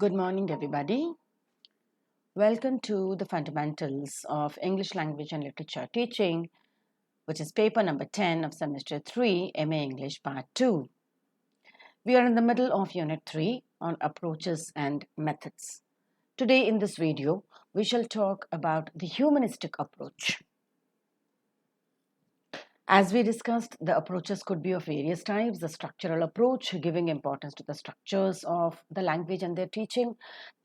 Good morning, everybody. Welcome to the Fundamentals of English Language and Literature Teaching, which is paper number 10 of semester 3, MA English Part 2. We are in the middle of Unit 3 on approaches and methods. Today in this video, we shall talk about the humanistic approach. As we discussed, the approaches could be of various types. The structural approach, giving importance to the structures of the language and their teaching.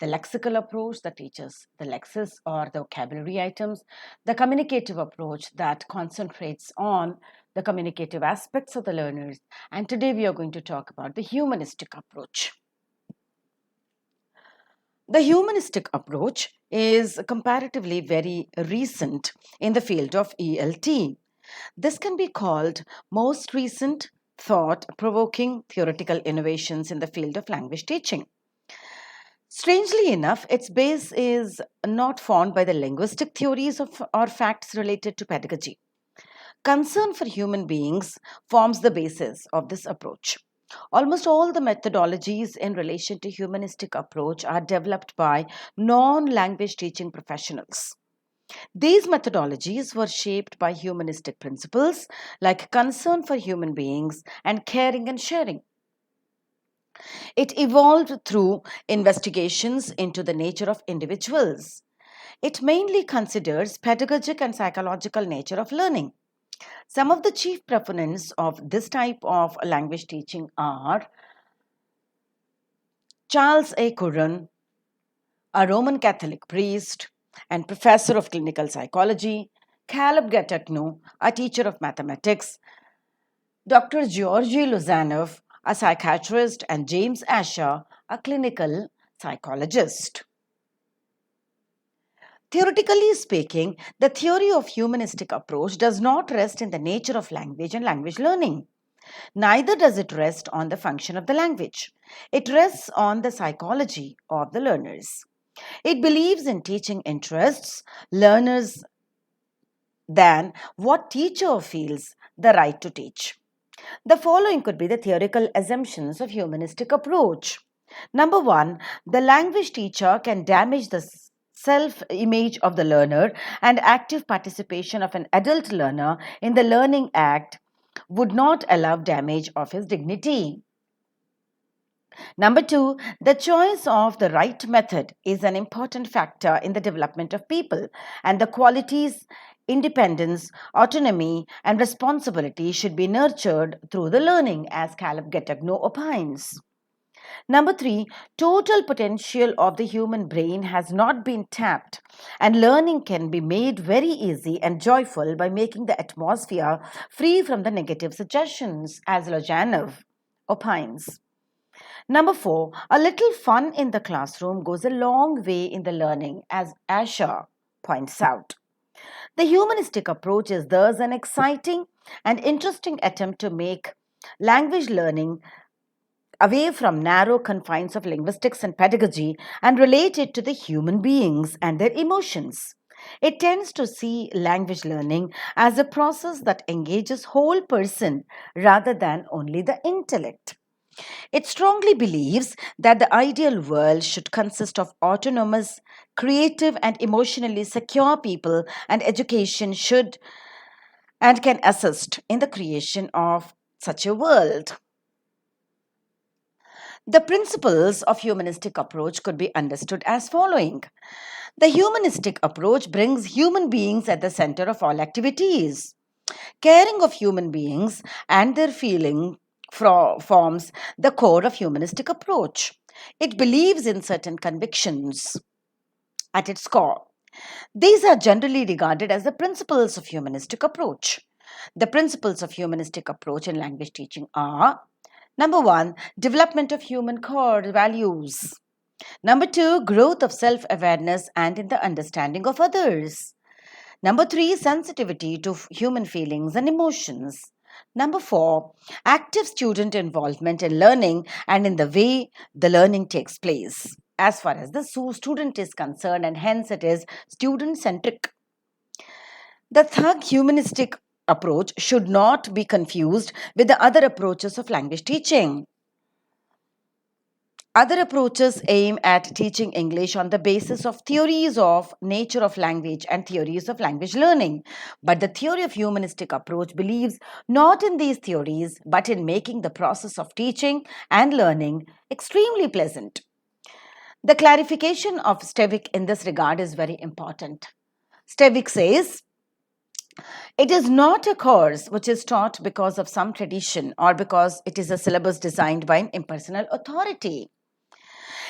The lexical approach that teaches the lexis or the vocabulary items. The communicative approach that concentrates on the communicative aspects of the learners. And today we are going to talk about the humanistic approach. The humanistic approach is comparatively very recent in the field of ELT. This can be called most recent thought-provoking theoretical innovations in the field of language teaching. Strangely enough, its base is not formed by the linguistic theories or facts related to pedagogy. Concern for human beings forms the basis of this approach. Almost all the methodologies in relation to humanistic approach are developed by non-language teaching professionals. These methodologies were shaped by humanistic principles like concern for human beings and caring and sharing. It evolved through investigations into the nature of individuals. It mainly considers pedagogic and psychological nature of learning. Some of the chief proponents of this type of language teaching are Charles A. Curran, a Roman Catholic priest and professor of clinical psychology, Caleb Gattacno, a teacher of mathematics, Dr. Georgy Lozanov, a psychiatrist, and James Asher, a clinical psychologist. Theoretically speaking, the theory of humanistic approach does not rest in the nature of language and language learning. Neither does it rest on the function of the language. It rests on the psychology of the learners. It believes in teaching interests, learners than what teacher feels the right to teach. The following could be the theoretical assumptions of humanistic approach. Number one, the language teacher can damage the self-image of the learner, and active participation of an adult learner in the learning act would not allow damage of his dignity. Number two, the choice of the right method is an important factor in the development of people, and the qualities independence, autonomy, and responsibility should be nurtured through the learning, as Caleb Gattacno opines. Number three, total potential of the human brain has not been tapped, and learning can be made very easy and joyful by making the atmosphere free from the negative suggestions, as Lojanov opines. Number four, a little fun in the classroom goes a long way in the learning, as Asher points out. The humanistic approach is thus an exciting and interesting attempt to make language learning away from narrow confines of linguistics and pedagogy and relate it to the human beings and their emotions. It tends to see language learning as a process that engages whole person rather than only the intellect. It strongly believes that the ideal world should consist of autonomous, creative, and emotionally secure people, and education should and can assist in the creation of such a world. The principles of humanistic approach could be understood as following. The humanistic approach brings human beings at the center of all activities. Caring of human beings and their feeling forms the core of humanistic approach. It believes in certain convictions at its core. These are generally regarded as the principles of humanistic approach. The principles of humanistic approach in language teaching are: number one, development of human core values. Number two, growth of self-awareness and in the understanding of others. Number three, sensitivity to human feelings and emotions. Number four, active student involvement in learning and in the way the learning takes place, as far as the student is concerned, and hence it is student centric. The third, humanistic approach should not be confused with the other approaches of language teaching. Other approaches aim at teaching English on the basis of theories of nature of language and theories of language learning. But the theory of humanistic approach believes not in these theories, but in making the process of teaching and learning extremely pleasant. The clarification of Stevik in this regard is very important. Stevik says, it is not a course which is taught because of some tradition or because it is a syllabus designed by an impersonal authority.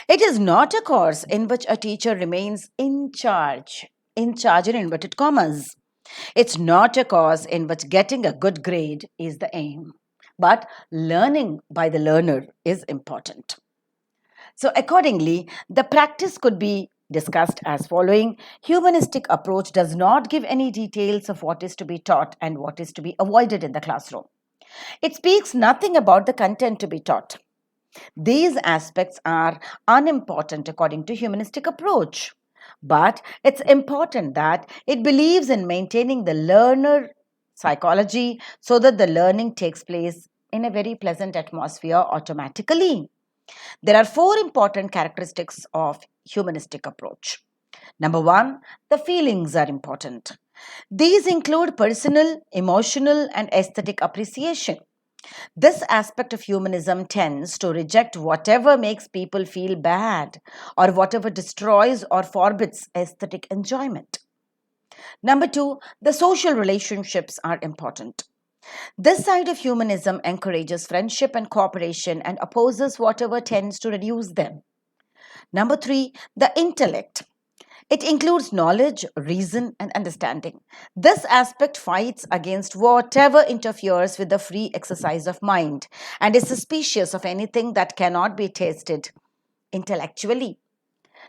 It is not a course in which a teacher remains in charge in inverted commas. It's not a course in which getting a good grade is the aim, but learning by the learner is important. So, accordingly, the practice could be discussed as following. Humanistic approach does not give any details of what is to be taught and what is to be avoided in the classroom. It speaks nothing about the content to be taught. These aspects are unimportant according to humanistic approach. But it's important that it believes in maintaining the learner psychology so that the learning takes place in a very pleasant atmosphere automatically. There are four important characteristics of humanistic approach. Number one, the feelings are important. These include personal, emotional, and aesthetic appreciation. This aspect of humanism tends to reject whatever makes people feel bad or whatever destroys or forbids aesthetic enjoyment. Number two, the social relationships are important. This side of humanism encourages friendship and cooperation and opposes whatever tends to reduce them. Number three, the intellect. It includes knowledge, reason, and understanding. This aspect fights against whatever interferes with the free exercise of mind and is suspicious of anything that cannot be tested intellectually.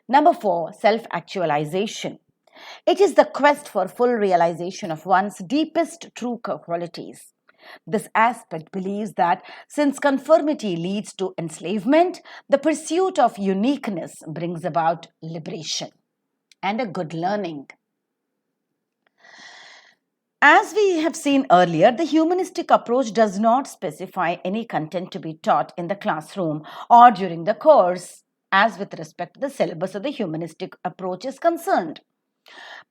Number four, self actualization. It is the quest for full realization of one's deepest true qualities. This aspect believes that since conformity leads to enslavement, the pursuit of uniqueness brings about liberation and a good learning. As we have seen earlier, the humanistic approach does not specify any content to be taught in the classroom or during the course, as with respect to the syllabus of the humanistic approach is concerned.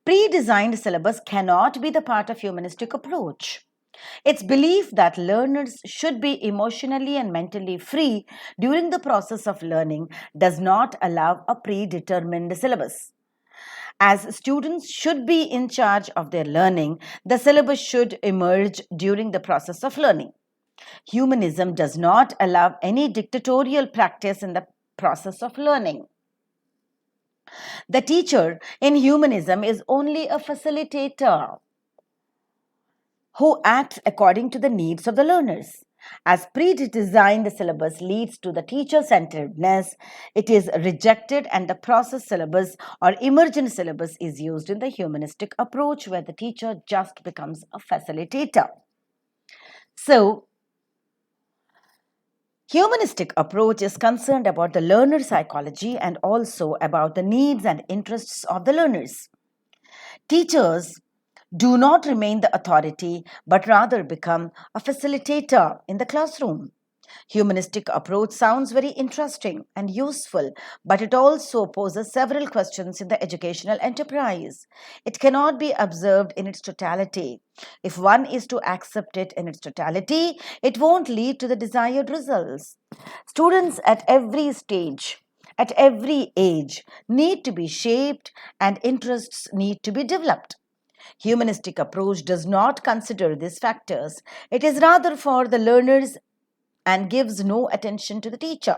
Pre-designed syllabus cannot be the part of humanistic approach. It's belief that learners should be emotionally and mentally free during the process of learning does not allow a predetermined syllabus. As students should be in charge of their learning, the syllabus should emerge during the process of learning. Humanism does not allow any dictatorial practice in the process of learning. The teacher in humanism is only a facilitator who acts according to the needs of the learners. As pre-designed syllabus leads to the teacher-centeredness, it is rejected and the process syllabus or emergent syllabus is used in the humanistic approach where the teacher just becomes a facilitator. So, humanistic approach is concerned about the learner psychology and also about the needs and interests of the learners. Teachers do not remain the authority, but rather become a facilitator in the classroom. Humanistic approach sounds very interesting and useful, but it also poses several questions in the educational enterprise. It cannot be observed in its totality. If one is to accept it in its totality, it won't lead to the desired results. Students at every stage, at every age, need to be shaped and interests need to be developed. Humanistic approach does not consider these factors. It is rather for the learners and gives no attention to the teacher.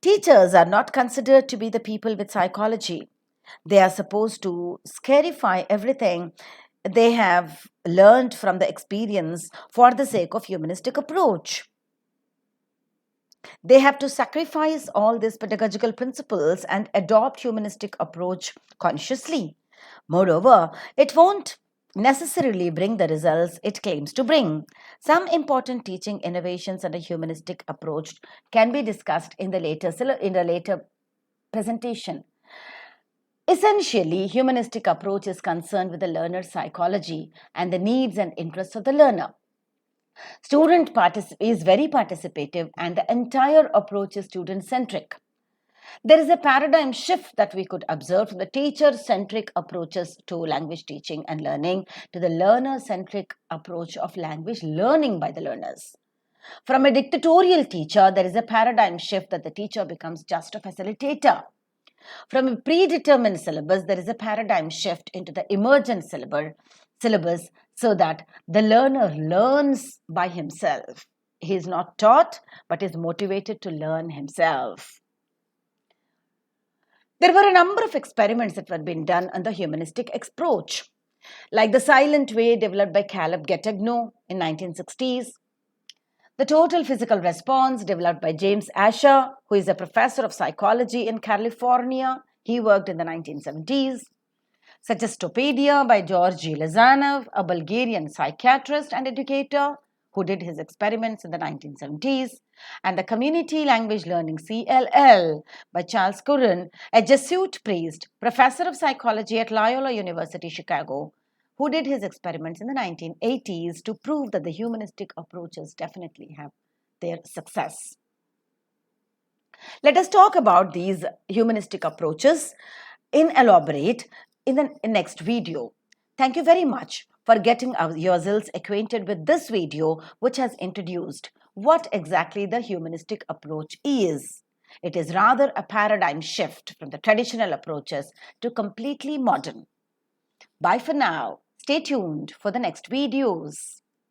Teachers are not considered to be the people with psychology. They are supposed to scarify everything they have learned from the experience for the sake of humanistic approach. They have to sacrifice all these pedagogical principles and adopt humanistic approach consciously. Moreover, it won't necessarily bring the results it claims to bring. Some important teaching innovations and a humanistic approach can be discussed in the later presentation. Essentially, humanistic approach is concerned with the learner's psychology and the needs and interests of the learner. Is very participative, and the entire approach is student-centric. There is a paradigm shift that we could observe from the teacher-centric approaches to language teaching and learning to the learner-centric approach of language learning by the learners. From a dictatorial teacher, there is a paradigm shift that the teacher becomes just a facilitator. From a predetermined syllabus, there is a paradigm shift into the emergent syllabus so that the learner learns by himself. He is not taught, but is motivated to learn himself. There were a number of experiments that were being done on the humanistic approach, like the silent way developed by Caleb Gettigno in 1960s, the total physical response developed by James Asher, who is a professor of psychology in California. He worked in the 1970s. Suggestopedia by George Lezanov, a Bulgarian psychiatrist and educator who did his experiments in the 1970s. And the Community Language Learning CLL by Charles Curran, a Jesuit priest, professor of psychology at Loyola University, Chicago, who did his experiments in the 1980s to prove that the humanistic approaches definitely have their success. Let us talk about these humanistic approaches in elaborate in the next video. Thank you very much for getting yourselves acquainted with this video, which has introduced what exactly the humanistic approach is. It is rather a paradigm shift from the traditional approaches to completely modern. Bye for now. Stay tuned for the next videos.